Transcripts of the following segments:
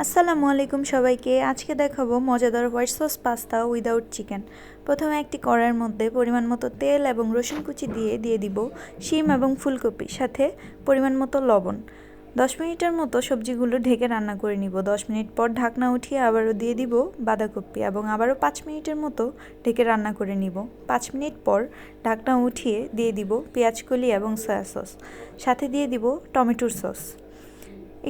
আসসালামু আলাইকুম সবাইকে। আজকে দেখাবো মজাদার white sauce pasta without chicken. প্রথমে একটি কড়াইয়ের মধ্যে পরিমাণ মতো তেল এবং রসুন কুচি দিয়ে দিব শিম এবং ফুলকপি, সাথে পরিমাণ মতো লবণ। 10 মিনিটের মতো সবজিগুলো ঢেকে রান্না করে নিব। 10 মিনিট পর ঢাকনা উঠিয়ে আবারও দিয়ে দিব বাঁধাকপি এবং আবারও 5 মিনিটের মতো ঢেকে রান্না করে নিব। 5 মিনিট পর ঢাকনা উঠিয়ে দিয়ে দিব পেঁয়াজকলি এবং সয়া সস, সাথে দিয়ে দিব টমেটোর সস।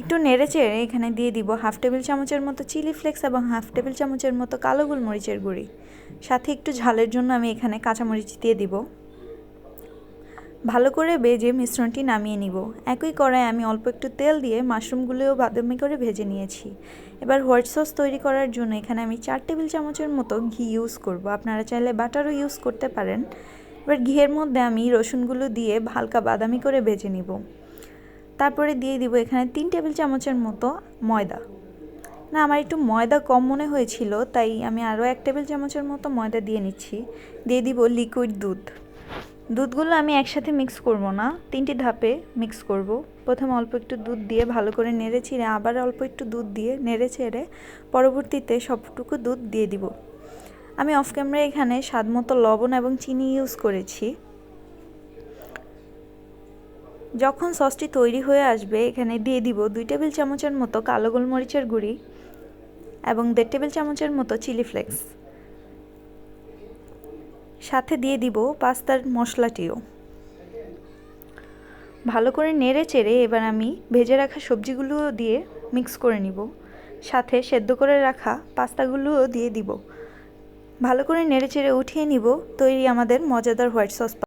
একটু নেড়েচেড়ে এখানে দিয়ে দিব হাফ টেবিল চামচের মতো চিলি ফ্লেক্স এবং হাফ টেবিল চামচের মতো কালো গোলমরিচের গুঁড়ি, সাথে একটু ঝালের জন্য আমি এখানে কাঁচামরিচ দিয়ে দিব। ভালো করে ভেজে মিশ্রণটি নামিয়ে নিব। একই কড়াইয়ে আমি অল্প একটু তেল দিয়ে মাশরুমগুলোও বাদামি করে ভেজে নিয়েছি। এবার হোয়াইট সস তৈরি করার জন্য এখানে আমি 4 টেবিল চামচের মতো ঘি ইউজ করব। আপনারা চাইলে বাটারও ইউজ করতে পারেন। এবার ঘিয়ের মধ্যে আমি রসুনগুলো দিয়ে হালকা বাদামি করে ভেজে নিব। তারপরে দিয়ে দিব এখানে 3 টেবিল চামচের মতো ময়দা। আমার একটু ময়দা কম মনে হয়েছিল, তাই আমি আরও 1 টেবিল চামচের মতো ময়দা দিয়ে নিচ্ছি। দিয়ে দিব লিকুইড দুধ। দুধগুলো আমি একসাথে মিক্স করব না, 3টি ধাপে মিক্স করব। প্রথমে অল্প একটু দুধ দিয়ে ভালো করে নেড়ে চেড়ে আবার অল্প একটু দুধ দিয়ে নেড়ে চেড়ে পরবর্তীতে সবটুকু দুধ দিয়ে দিব। আমি অফ ক্যামেরায় এখানে স্বাদ মতো লবণ এবং চিনি ইউজ করেছি। যখন সসটি তৈরি হয়ে আসবে এখানে দিয়ে দিব 2 টেবিল চামচের মতো কালো গোলমরিচের গুঁড়ি এবং 1.5 টেবিল চামচের মতো চিলি ফ্লেক্স, সাথে দিয়ে দিব পাস্তার মশলাটিও। ভালো করে নেড়ে চেড়ে এবার আমি ভেজে রাখা সবজিগুলো দিয়ে মিক্স করে নিব, সাথে সেদ্ধ করে রাখা পাস্তাগুলোও দিয়ে দিব। ভালো করে নেড়ে চেড়ে উঠিয়ে নিব। তৈরি আমাদের মজাদার হোয়াইট সস।